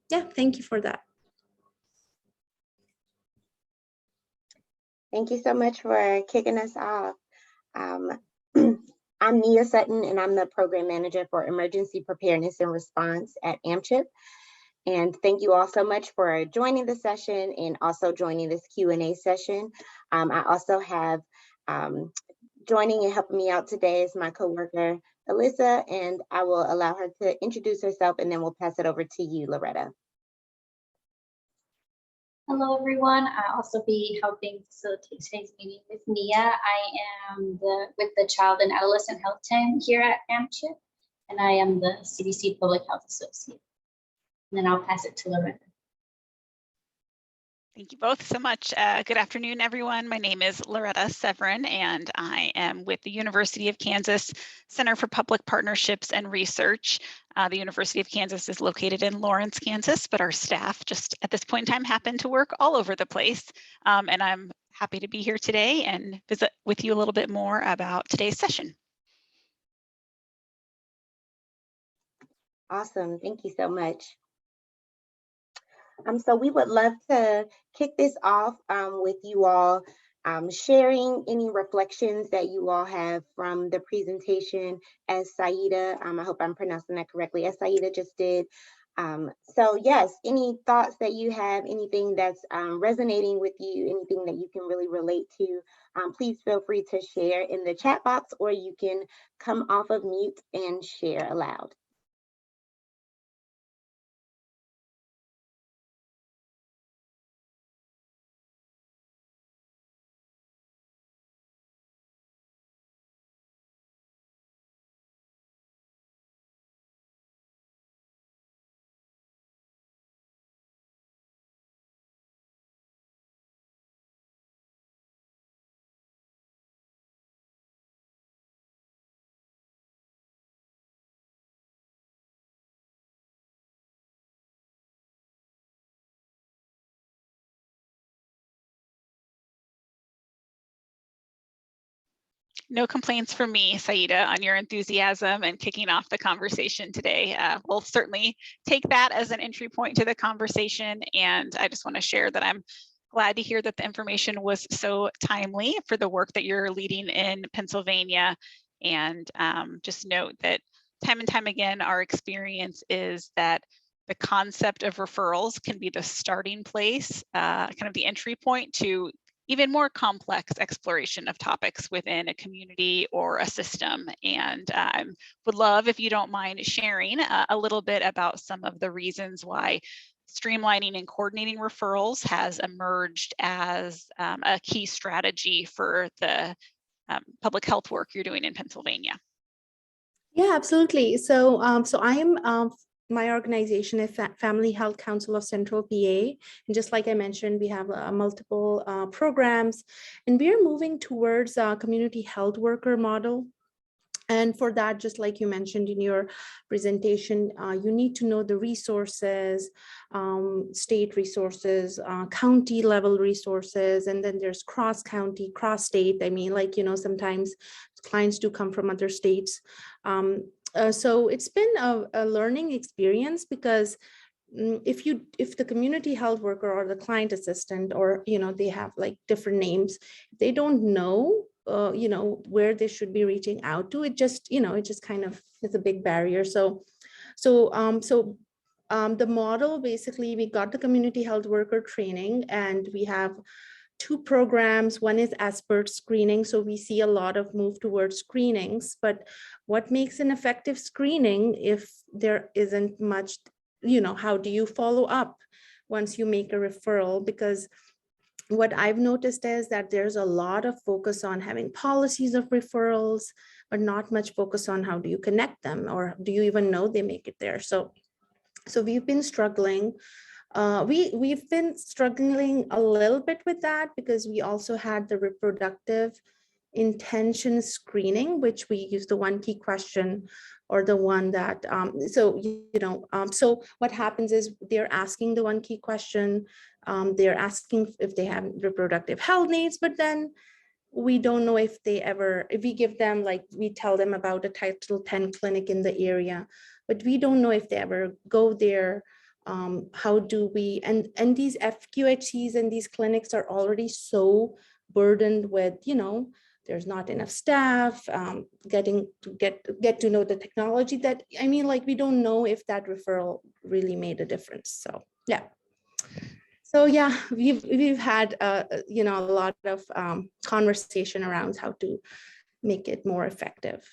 yeah, thank you for that. Thank you so much for kicking us off. I'm Nia Sutton, and I'm the Program Manager for Emergency Preparedness and Response at AMCHP. And thank you all so much for joining the session and also joining this Q&A session. I also have joining and helping me out today is my coworker, Alyssa, and I will allow her to introduce herself and then we'll pass it over to you, Loretta. Hello, everyone. I'll also be helping facilitate today's meeting with Nia. I am with the Child and Adolescent Health Team here at AMCHP, and I am the CDC Public Health Associate. And then I'll pass it to Loretta. Thank you both so much. Good afternoon, everyone. My name is Loretta Severin, and I am with the University of Kansas Center for Public Partnerships and Research. The University of Kansas is located in Lawrence, Kansas, but our staff just at this point in time happen to work all over the place. And I'm happy to be here today and visit with you a little bit more about today's session. Awesome. Thank you so much. So we would love to kick this off with you all sharing any reflections that you all have from the presentation as Saida, I hope I'm pronouncing that correctly, as Saida just did. So yes, any thoughts that you have, anything that's resonating with you, anything that you can really relate to, please feel free to share in the chat box, or you can come off of mute and share aloud. No complaints from me, Saida, on your enthusiasm and kicking off the conversation today. We'll certainly take that as an entry point to the conversation. And I just want to share that I'm glad to hear that the information was so timely for the work that you're leading in Pennsylvania. And just note that time and time again, our experience is that the concept of referrals can be the starting place, kind of the entry point to even more complex exploration of topics within a community or a system. And would love if you don't mind sharing a little bit about some of the reasons why streamlining and coordinating referrals has emerged as a key strategy for the public health work you're doing in Pennsylvania. Yeah, absolutely. So, I am my organization is Family Health Council of Central PA. And just like I mentioned, we have multiple programs, and we are moving towards a community health worker model. And for that, just like you mentioned in your presentation, you need to know the resources, state resources, county level resources, and then there's cross county, cross state. I mean, like, sometimes clients do come from other states. So it's been a learning experience, because if the community health worker or the client assistant, or they have like different names, they don't know where they should be reaching out to, it just kind of is a big barrier. So the model, basically, we got the community health worker training, and we have two programs. One is expert screening. So we see a lot of move towards screenings, but what makes an effective screening if there isn't much, how do you follow up once you make a referral? Because what I've noticed is that there's a lot of focus on having policies of referrals, but not much focus on how do you connect them, or do you even know they make it there? So we've been struggling. We've been struggling a little bit with that, because we also had the reproductive intention screening, which we use the one key question, or the one that, so what happens is they're asking the one key question, they're asking if they have reproductive health needs, but then we don't know if we give them, like, we tell them about a Title 10 clinic in the area, but we don't know if they ever go there, How do we, and these FQHCs and these clinics are already so burdened with, there's not enough staff, getting to get to know the technology that, I mean, like, we don't know if that referral really made a difference. So yeah. So yeah, we've had a lot of conversation around how to make it more effective.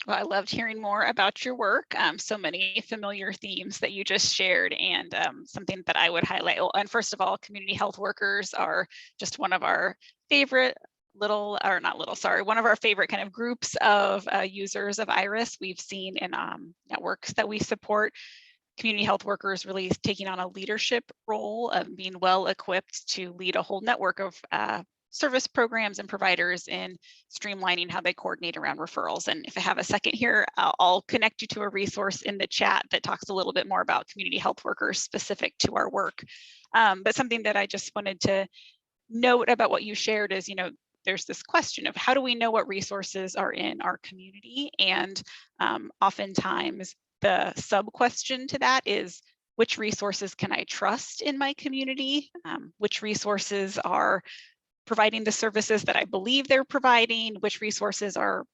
Well, I loved hearing more about your work. So many familiar themes that you just shared, and something that I would highlight. And first of all, community health workers are just one of our favorite one of our favorite kind of groups of users of IRIS. We've seen in networks that we support, community health workers really taking on a leadership role of being well equipped to lead a whole network of service programs and providers in streamlining how they coordinate around referrals. And if I have a second here, I'll connect you to a resource in the chat that talks a little bit more about community health workers specific to our work. But something that I just wanted to note about what you shared is, there's this question of how do we know what resources are in our community? And oftentimes the sub question to that is, which resources can I trust in my community? Which resources are providing the services that I believe they're providing? Which resources are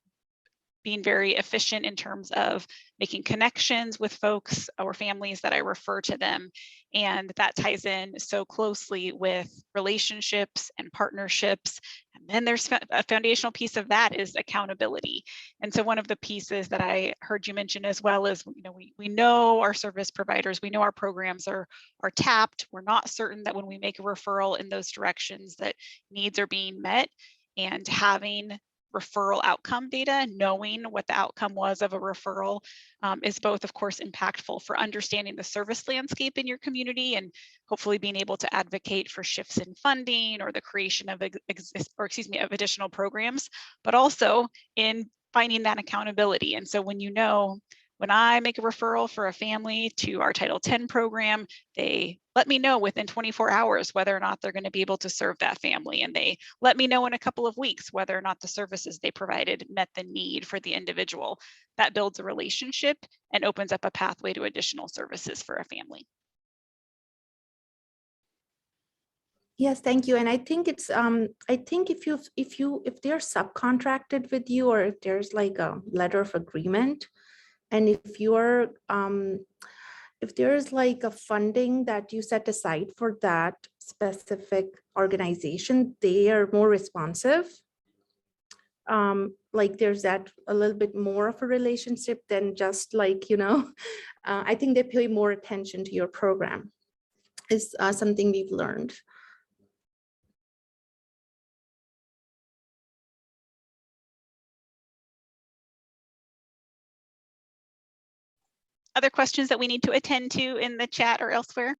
being very efficient in terms of making connections with folks or families that I refer to them? And that ties in so closely with relationships and partnerships. And then there's a foundational piece of that is accountability. And so one of the pieces that I heard you mention as well is, we know our service providers, we know our programs are tapped. We're not certain that when we make a referral in those directions that needs are being met, and having referral outcome data, knowing what the outcome was of a referral, is both, of course, impactful for understanding the service landscape in your community and hopefully being able to advocate for shifts in funding or the creation of of additional programs, but also in finding that accountability. And so when I make a referral for a family to our Title X program, they let me know within 24 hours whether or not they're going to be able to serve that family. And they let me know in a couple of weeks whether or not the services they provided met the need for the individual. That builds a relationship and opens up a pathway to additional services for a family. Yes, thank you. And I think it's I think if they're subcontracted with you, or if there's like a letter of agreement, and if there's like a funding that you set aside for that specific organization, they are more responsive. Like there's that a little bit more of a relationship than just like, I think they pay more attention to your program, is something we've learned. Other questions that we need to attend to in the chat or elsewhere?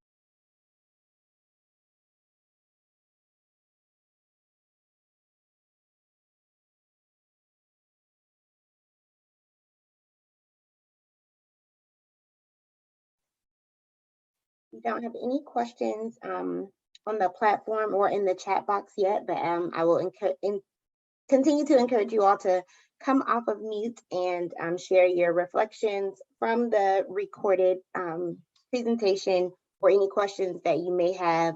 We don't have any questions on the platform or in the chat box yet, but I will continue to encourage you all to come off of mute and share your reflections from the recorded presentation, or any questions that you may have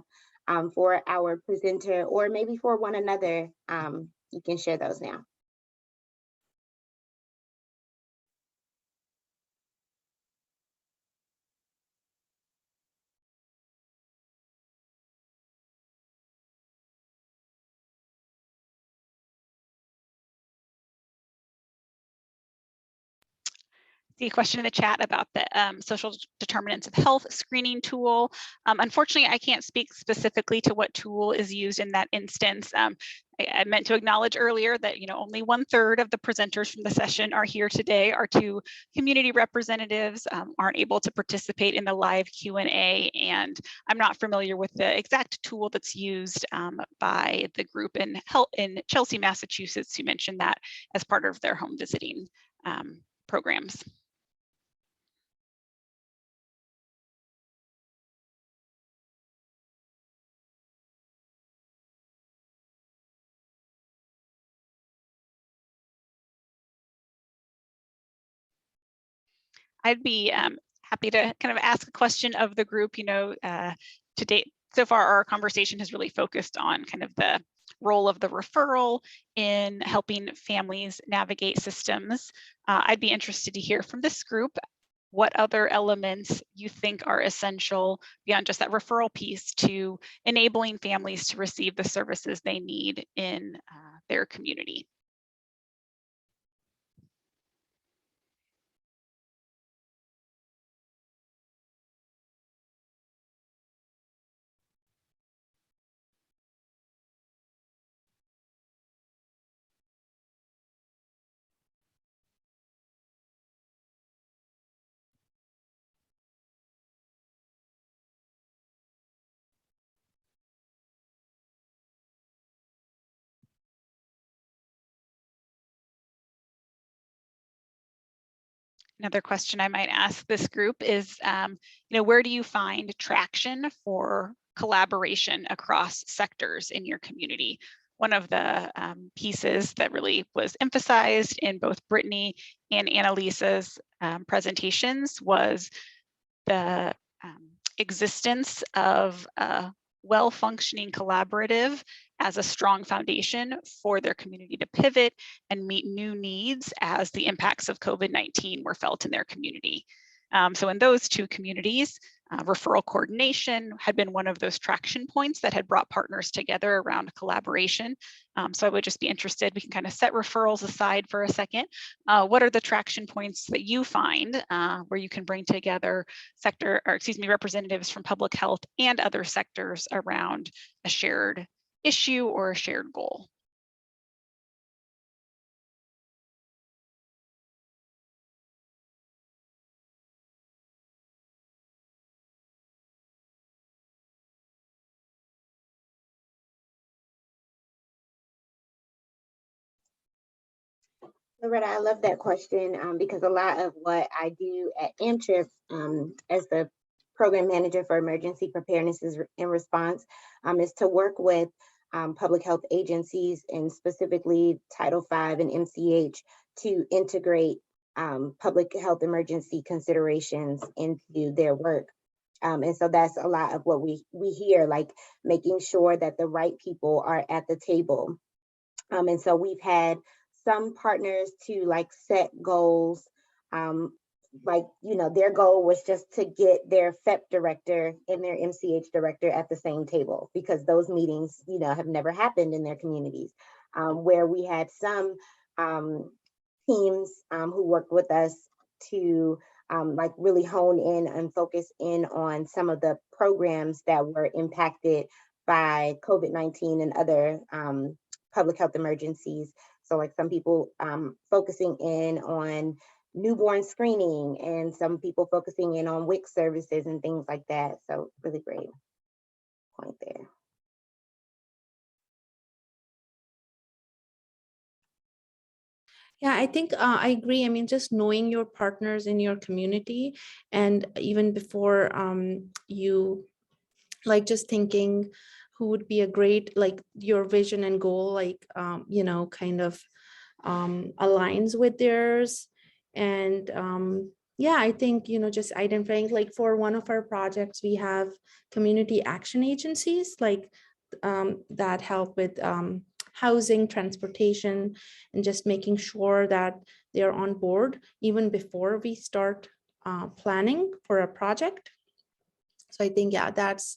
for our presenter, or maybe for one another. You can share those now. See a question in the chat about the social determinants of health screening tool. Unfortunately, I can't speak specifically to what tool is used in that instance. I meant to acknowledge earlier that only 1/3 of the presenters from the session are here today. Our 2 community representatives aren't able to participate in the live Q&A, and I'm not familiar with the exact tool that's used by the group in Chelsea, Massachusetts, who mentioned that as part of their home visiting programs. I'd be happy to kind of ask a question of the group. You know, to date, so far our conversation has really focused on kind of the role of the referral in helping families navigate systems. I'd be interested to hear from this group what other elements you think are essential beyond just that referral piece to enabling families to receive the services they need in their community. Another question I might ask this group is, you know, where do you find traction for collaboration across sectors in your community? One of the pieces that really was emphasized in both Brittany and Annalisa's presentations was the existence of a well-functioning collaborative as a strong foundation for their community to pivot and meet new needs as the impacts of COVID-19 were felt in their community. So in those two communities, referral coordination had been one of those traction points that had brought partners together around collaboration. So I would just be interested, we can kind of set referrals aside for a second. What are the traction points that you find where you can bring together representatives from public health and other sectors around a shared issue or a shared goal? Loretta, I love that question because a lot of what I do at AMCHP as the program manager for emergency preparedness and response is to work with public health agencies and specifically Title V and MCH to integrate public health emergency considerations into their work. And so that's a lot of what we hear, like making sure that the right people are at the table. And so we've had some partners to like set goals, like, you know, their goal was just to get their FEP director and their MCH director at the same table because those meetings, you know, have never happened in their communities. Where we had some teams who worked with us to like really hone in and focus in on some of the programs that were impacted by COVID-19 and other public health emergencies. So like some people focusing in on newborn screening and some people focusing in on WIC services and things like that. So really great point there. Yeah, I think I agree. I mean, just knowing your partners in your community and even before you like just thinking who would be a great, like your vision and goal, like, you know, kind of aligns with theirs. And yeah, I think, you know, just identifying, like for one of our projects, we have community action agencies like that help with housing, transportation, and just making sure that they're on board even before we start planning for a project. So I think, yeah, that's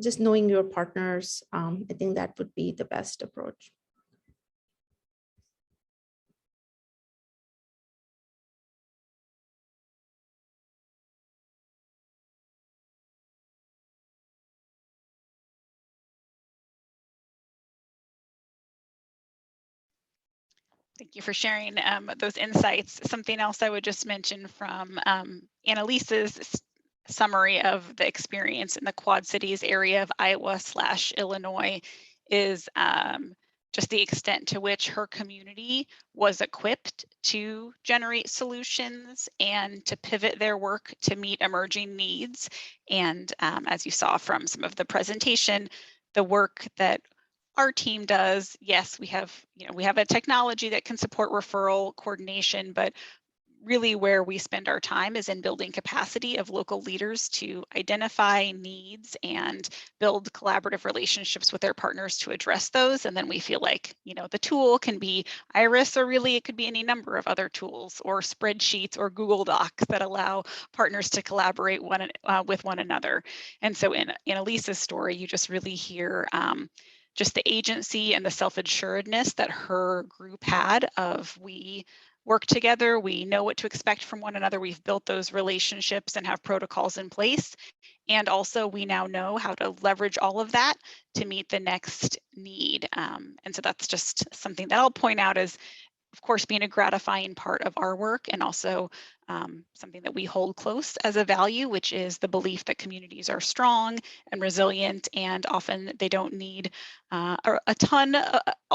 just knowing your partners. I think that would be the best approach. Thank you for sharing those insights. Something else I would just mention from Annalisa's summary of the experience in the Quad Cities area of Iowa/Illinois is just the extent to which her community was equipped to generate solutions and to pivot their work to meet emerging needs. And as you saw from some of the presentation, the work that our team does, yes, we have a technology that can support referral coordination, but really where we spend our time is in building capacity of local leaders to identify needs and build collaborative relationships with their partners to address those. And then we feel like, you know, the tool can be Iris, or really it could be any number of other tools or spreadsheets or Google Docs that allow partners to collaborate with one another. And so in Elisa's story, you just really hear just the agency and the self-assuredness that her group had of, we work together, we know what to expect from one another, we've built those relationships and have protocols in place. And also we now know how to leverage all of that to meet the next need. And so that's just something that I'll point out as, of course, being a gratifying part of our work, and also something that we hold close as a value, which is the belief that communities are strong and resilient, and often they don't need a ton,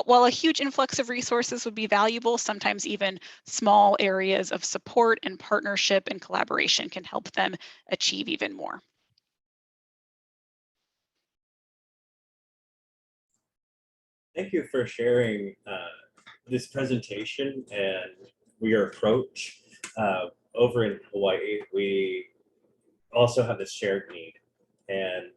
while a huge influx of resources would be valuable, sometimes even small areas of support and partnership and collaboration can help them achieve even more. Thank you for sharing this presentation and your approach. Over in Hawaii, we also have this shared need, and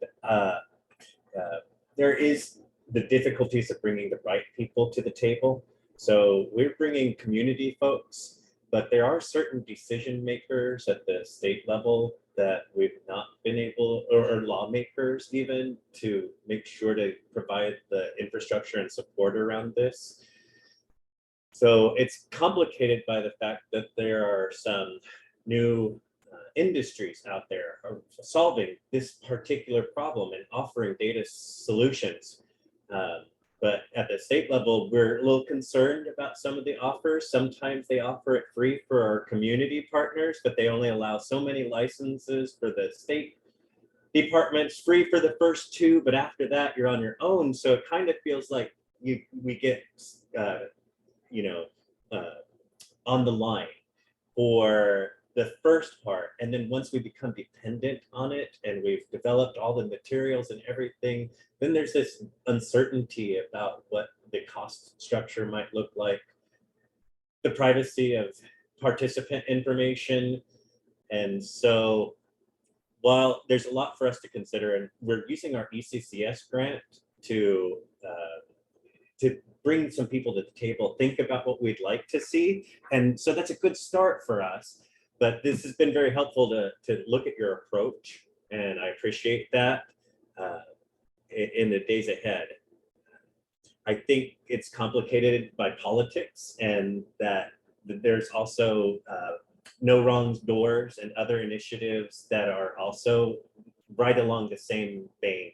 there is the difficulties of bringing the right people to the table. So we're bringing community folks, but there are certain decision makers at the state level that we've not been able, or lawmakers even, to make sure to provide the infrastructure and support around this. So it's complicated by the fact that there are some new industries out there are solving this particular problem and offering data solutions. But at the state level, we're a little concerned about some of the offers. Sometimes they offer it free for our community partners, but they only allow so many licenses for the state departments, free for the first 2, but after that you're on your own. So it kind of feels like we get on the line for the first part, and then once we become dependent on it and we've developed all the materials and everything, then there's this uncertainty about what the cost structure might look like, the privacy of participant information. And so while there's a lot for us to consider, and we're using our ECCS grant to bring some people to the table, think about what we'd like to see. And so that's a good start for us. But this has been very helpful to look at your approach, and I appreciate that in the days ahead. I think it's complicated by politics, and that there's also No Wrong Doors and other initiatives that are also right along the same vein.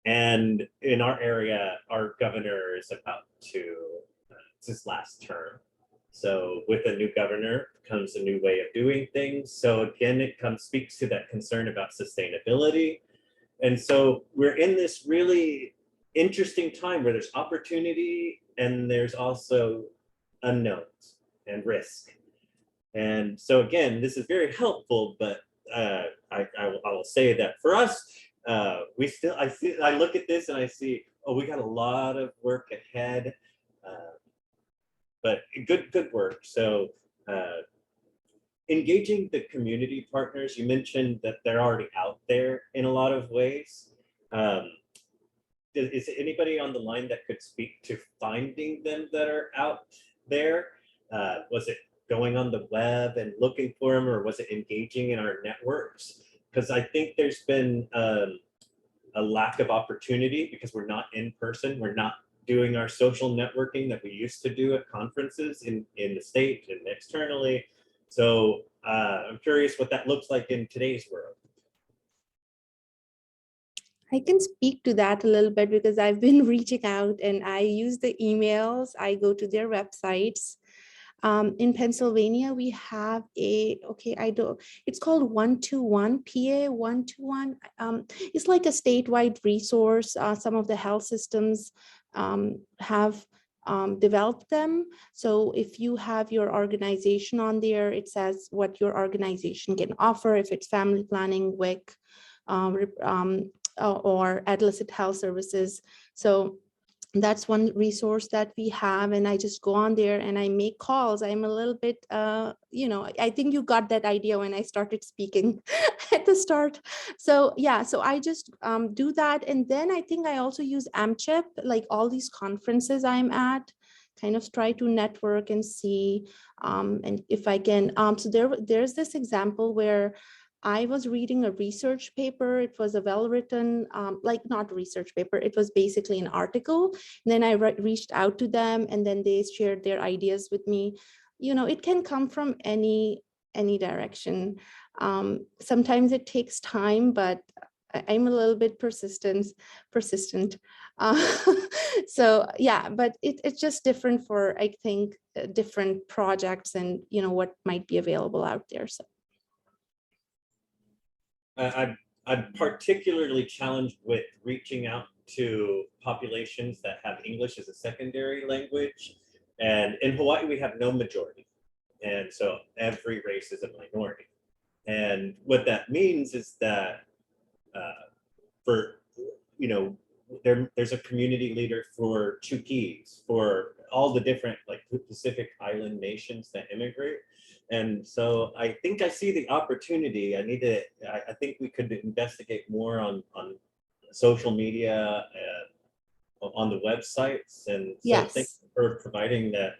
And in our area, our governor is about to, it's his last term. So with a new governor comes a new way of doing things. So again, it speaks to that concern about sustainability. And so we're in this really interesting time where there's opportunity and there's also unknowns and risk. And so again, this is very helpful, but I will say that for us, I look at this and I see, oh, we got a lot of work ahead. But good work. So engaging the community partners, you mentioned that they're already out there in a lot of ways. Is anybody on the line that could speak to finding them that are out there? Was it going on the web and looking for them, or was it engaging in our networks? Because I think there's been a lack of opportunity because we're not in person. We're not doing our social networking that we used to do at conferences in the state and externally. So I'm curious what that looks like in today's world. I can speak to that a little bit because I've been reaching out and I use the emails, I go to their websites. In Pennsylvania, we have it's called 121, PA 121. It's like a statewide resource. Some of the health systems have developed them. So if you have your organization on there, it says what your organization can offer, if it's family planning, WIC, or adolescent health services. So That's one resource that we have, and I just go on there and I make calls. I'm a little bit, I think you got that idea when I started speaking at the start. So yeah, so I just do that. And then I think I also use AMCHP, like all these conferences I'm at, kind of try to network and see, and if I can, so there's this example where I was reading a research paper. It was a well-written, like not a research paper, it was basically an article. And then I reached out to them, and then they shared their ideas with me. It can come from any direction. Sometimes it takes time, but I'm a little bit persistent. Uh, so yeah, but it's just different for, I think, different projects and what might be available out there. So. I'm particularly challenged with reaching out to populations that have English as a secondary language. And in Hawaii, we have no majority. And so every race is a minority. And what that means is that for, there's a community leader for Chuukese, for all the different like Pacific Island nations that immigrate. And so I think I see the opportunity. I think we could investigate more on social media, on the websites. And so thank Yes. you for providing that.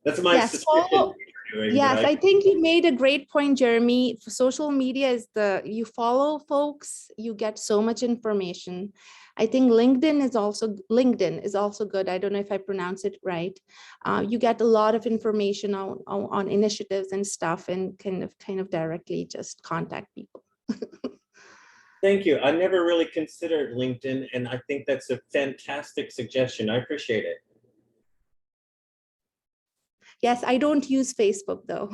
That's my Yes, suspicion. yes, I think you made a great point, Jeremy. Social media is you follow folks, you get so much information. I think LinkedIn is also good. I don't know if I pronounce it right. You get a lot of information on initiatives and stuff, and kind of directly just contact people. Thank you. I never really considered LinkedIn, and I think that's a fantastic suggestion. I appreciate it. Yes, I don't use Facebook though.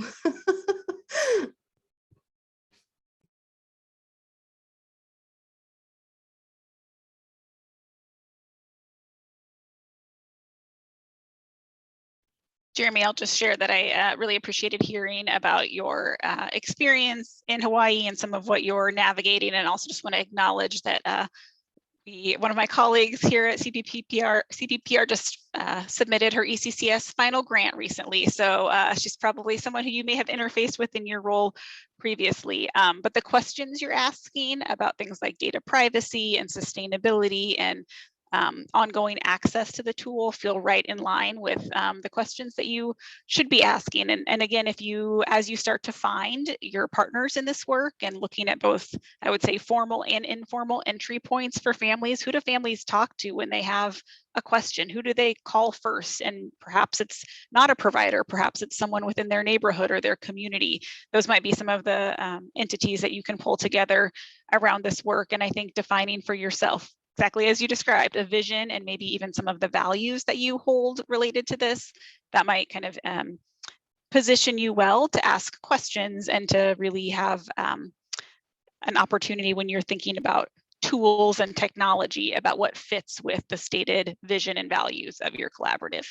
Jeremy, I'll just share that I really appreciated hearing about your experience in Hawaii and some of what you're navigating, and also just want to acknowledge that one of my colleagues here at CPPR just submitted her ECCS final grant recently. So she's probably someone who you may have interfaced with in your role previously. But the questions you're asking about things like data privacy and sustainability and ongoing access to the tool feel right in line with the questions that you should be asking. And again, as you start to find your partners in this work and looking at both, I would say, formal and informal entry points for families, who do families talk to when they have a question? Who do they call first? And perhaps it's not a provider, perhaps it's someone within their neighborhood or their community. Those might be some of the entities that you can pull together around this work. And I think defining for yourself, exactly as you described, a vision and maybe even some of the values that you hold related to this, that might kind of position you well to ask questions and to really have an opportunity when you're thinking about tools and technology about what fits with the stated vision and values of your collaborative.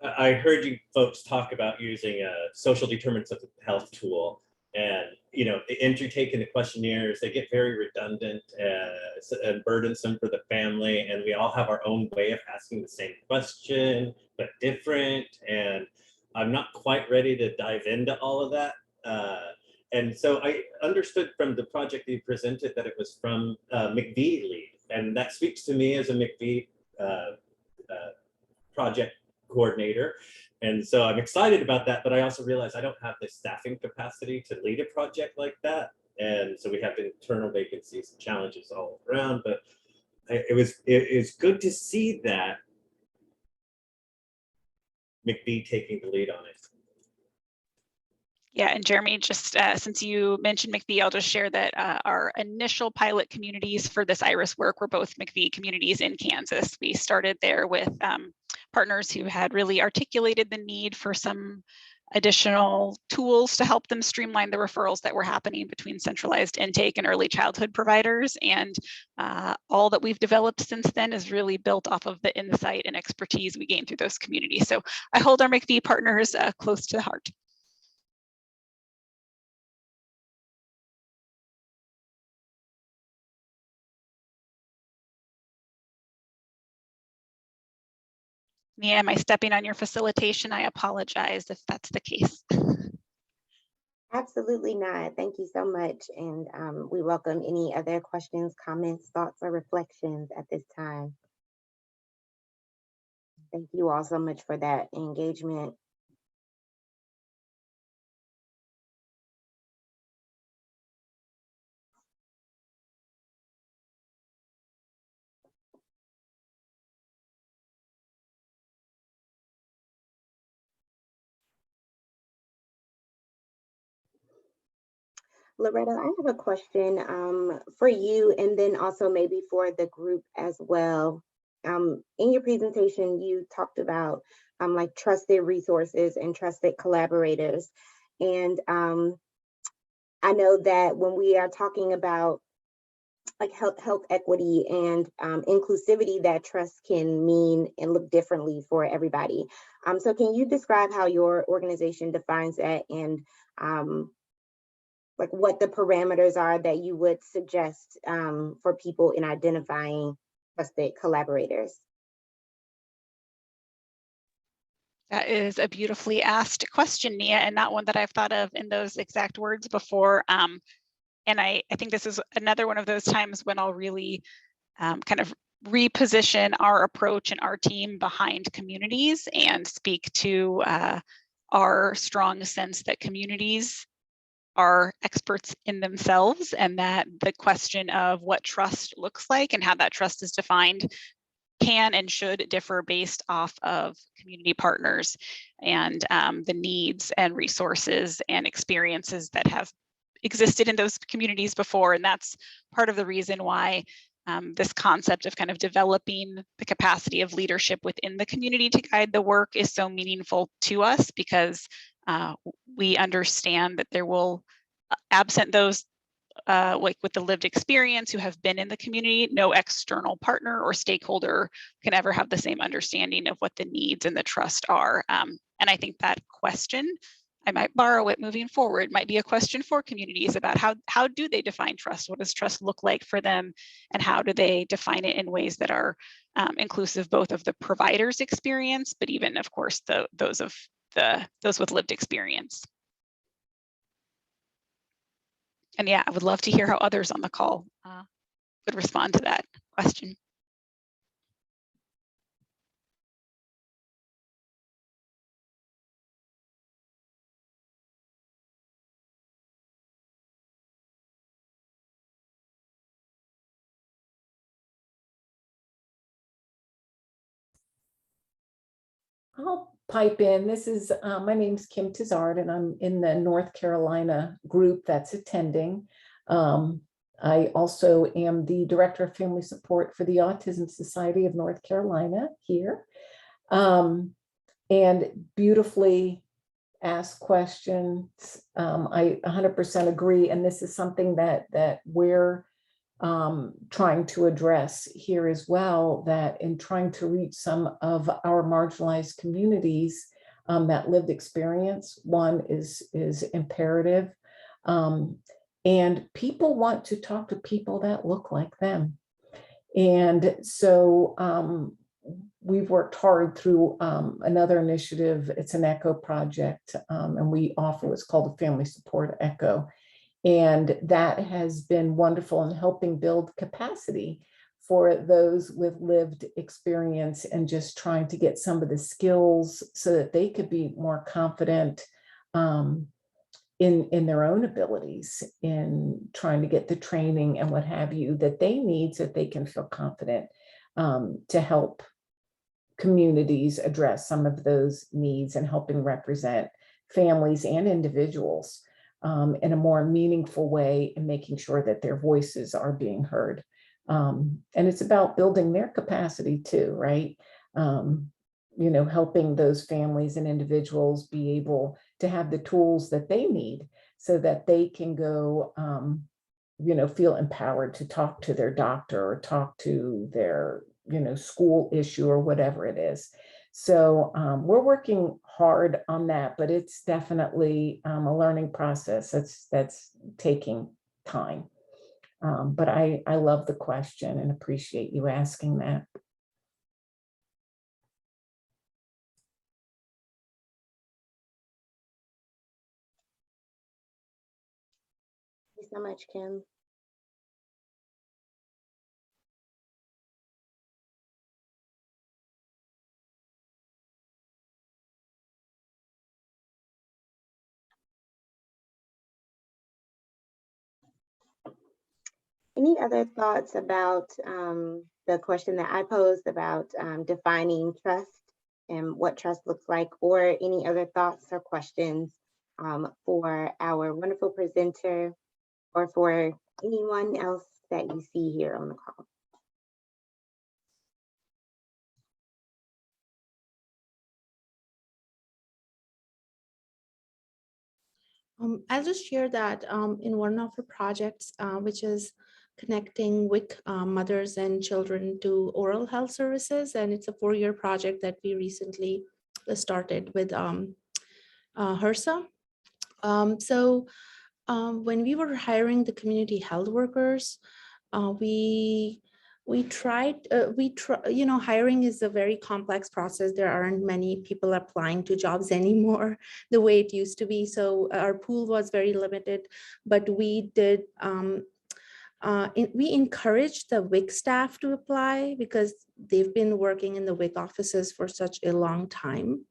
I heard you folks talk about using a social determinants of health tool. And the entry taken the questionnaires, they get very redundant and burdensome for the family. And we all have our own way of asking the same question, but different. And I'm not quite ready to dive into all of that. And so I understood from the project you presented that it was from MCV lead. And that speaks to me as a MCV project coordinator. And so I'm excited about that, but I also realize I don't have the staffing capacity to lead a project like that. And so we have internal vacancies and challenges all around, but it is good to see that MCV taking the lead on it. Yeah, and Jeremy, just since you mentioned MCV, I'll just share that our initial pilot communities for this IRIS work were both MCV communities in Kansas. We started there with partners who had really articulated the need for some additional tools to help them streamline the referrals that were happening between centralized intake and early childhood providers. And all that we've developed since then is really built off of the insight and expertise we gained through those communities. So I hold our MCV partners close to the heart. Nia, am I stepping on your facilitation? I apologize if that's the case. Absolutely not. Thank you so much. And we welcome any other questions, comments, thoughts, or reflections at this time. Thank you all so much for that engagement. Loretta, I have a question for you, and then also maybe for the group as well. In your presentation, you talked about like trusted resources and trusted collaborators. And I know that when we are talking about like health equity and inclusivity, that trust can mean and look differently for everybody. So can you describe how your organization defines that, and like what the parameters are that you would suggest for people in identifying trusted collaborators? That is a beautifully asked question, Nia, and not one that I've thought of in those exact words before. And I think this is another one of those times when I'll really kind of reposition our approach and our team behind communities and speak to our strong sense that communities are experts in themselves, and that the question of what trust looks like and how that trust is defined can and should differ based off of community partners and the needs and resources and experiences that have existed in those communities before. And that's part of the reason why this concept of kind of developing the capacity of leadership within the community to guide the work is so meaningful to us, because we understand that there will, absent those like with the lived experience who have been in the community, no external partner or stakeholder can ever have the same understanding of what the needs and the trust are. And I think that question, I might borrow it moving forward, might be a question for communities about how do they define trust? What does trust look like for them? And how do they define it in ways that are inclusive both of the provider's experience, but even, of course, those with lived experience. And yeah, I would love to hear how others on the call would respond to that question. I'll pipe in. This is, my name's Kim Tizard, and I'm in the North Carolina group that's attending. I also am the Director of Family Support for the Autism Society of North Carolina here. And beautifully asked questions. I 100% agree. And this is something that we're trying to address here as well, that in trying to reach some of our marginalized communities, that lived experience, one is imperative. And people want to talk to people that look like them. And so we've worked hard through another initiative. It's an ECHO project, and we offer what's called a Family Support ECHO. And that has been wonderful in helping build capacity for those with lived experience, and just trying to get some of the skills so that they could be more confident in their own abilities, in trying to get the training and what have you that they need, so that they can feel confident to help communities address some of those needs, and helping represent families and individuals in a more meaningful way, and making sure that their voices are being heard. And it's about building their capacity too, right? You know, helping those families and individuals be able to have the tools that they need, so that they can go, you know, feel empowered to talk to their doctor, or talk to their, you know, school issue, or whatever it is. So we're working hard on that, but it's definitely a learning process that's taking time. But I love the question and appreciate you asking that. so much, Kim. Any other thoughts about the question that I posed about defining trust and what trust looks like, or any other thoughts or questions for our wonderful presenter or for anyone else that you see here on the call? I'll just share that in one of the projects, which is connecting WIC mothers and children to oral health services. And it's a 4-year project that we recently started with HRSA. When we were hiring the community health workers, hiring is a very complex process. There aren't many people applying to jobs anymore the way it used to be. So our pool was very limited, but we did, we encouraged the WIC staff to apply because they've been working in the WIC offices for such a long time.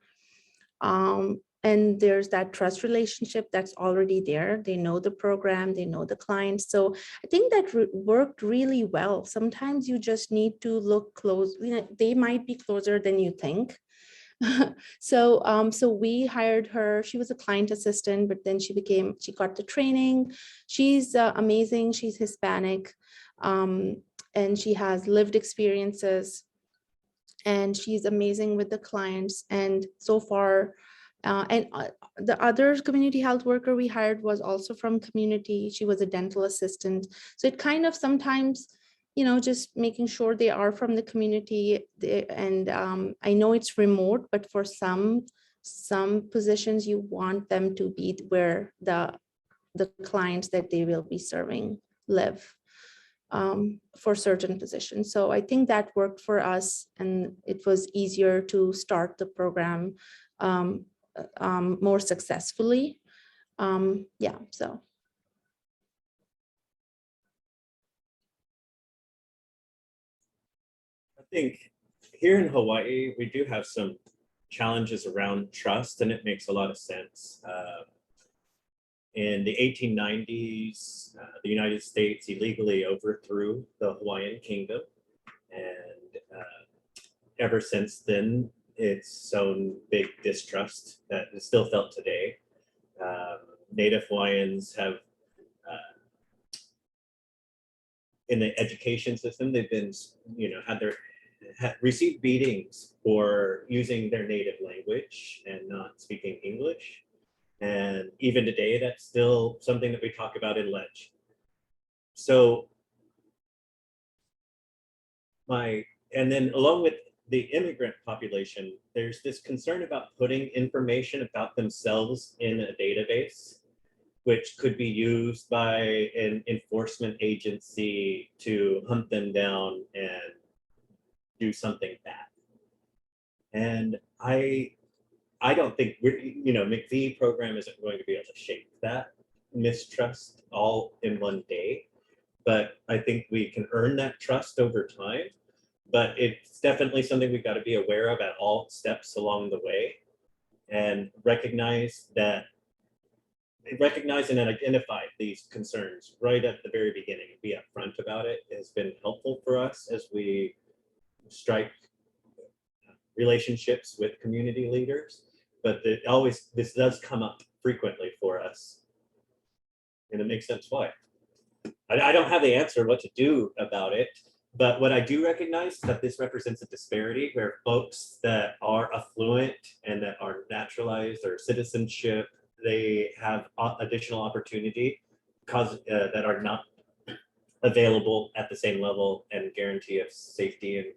And there's that trust relationship that's already there. They know the program, they know the clients. So I think that worked really well. Sometimes you just need to look close. They might be closer than you think. So we hired her. She was a client assistant, but then she got the training. She's amazing. She's Hispanic, and she has lived experiences, and she's amazing with the clients. And so far, the other community health worker we hired was also from community. She was a dental assistant. So it kind of sometimes, just making sure they are from the community. And I know it's remote, but for some positions, you want them to be where the clients that they will be serving live. For certain positions. So I think that worked for us, and it was easier to start the program more successfully. Yeah, so. I think here in Hawaii, we do have some challenges around trust, and it makes a lot of sense. In the 1890s, the United States illegally overthrew the Hawaiian kingdom, and ever since then, it's sown big distrust that is still felt today. Native Hawaiians have, in the education system, they've been, received beatings for using their native language and not speaking English. And even today, that's still something that we talk about in Ledge. So and then along with the immigrant population, there's this concern about putting information about themselves in a database, which could be used by an enforcement agency to hunt them down and do something bad. And I don't think McVie program isn't going to be able to shape that mistrust all in one day, but I think we can earn that trust over time. But it's definitely something we've got to be aware of at all steps along the way, and recognize and identify these concerns right at the very beginning and be upfront about it has been helpful for us as we strike relationships with community leaders. But this does come up frequently for us, and it makes sense why. I don't have the answer what to do about it, but what I do recognize is that this represents a disparity where folks that are affluent and that are naturalized or citizenship, they have additional opportunity that are not available at the same level and guarantee of safety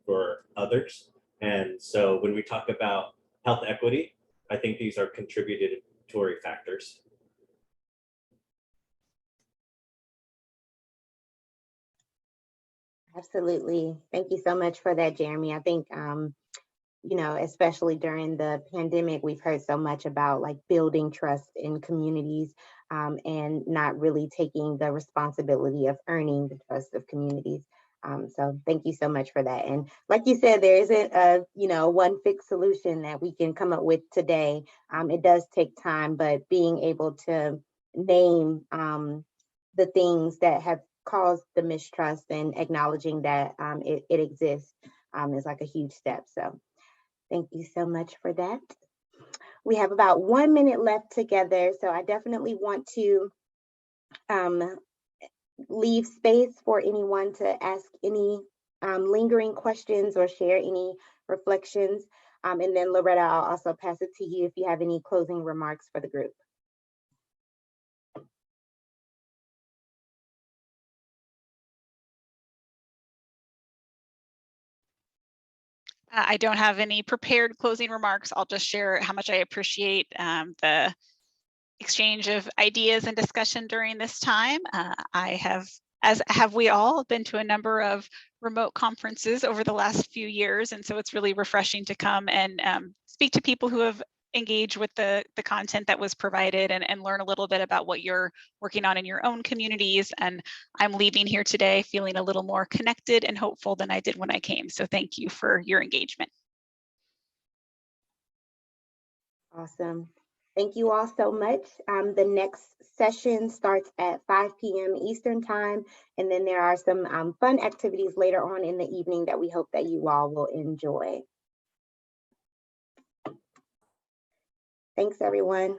for others. And so when we talk about health equity, I think these are contributory factors. Absolutely. Thank you so much for that, Jeremy. I think you know, especially during the pandemic, we've heard so much about like building trust in communities and not really taking the responsibility of earning the trust of communities. So thank you so much for that. And like you said, there isn't a, you know, one fixed solution that we can come up with today. It does take time, but being able to name the things that have caused the mistrust and acknowledging that it exists is like a huge step. So thank you so much for that. We have about 1 minute left together, so I definitely want to leave space for anyone to ask any lingering questions or share any reflections. And then Loretta, I'll also pass it to you if you have any closing remarks for the group. I don't have any prepared closing remarks. I'll just share how much I appreciate the exchange of ideas and discussion during this time. I have, as have we all, been to a number of remote conferences over the last few years, and so it's really refreshing to come and speak to people who have engaged with the content that was provided and learn a little bit about what you're working on in your own communities. And I'm leaving here today feeling a little more connected and hopeful than I did when I came. So thank you for your engagement. Awesome. Thank you all so much. The next session starts at 5 p.m. Eastern time, and then there are some fun activities later on in the evening that we hope that you all will enjoy. Thanks, everyone.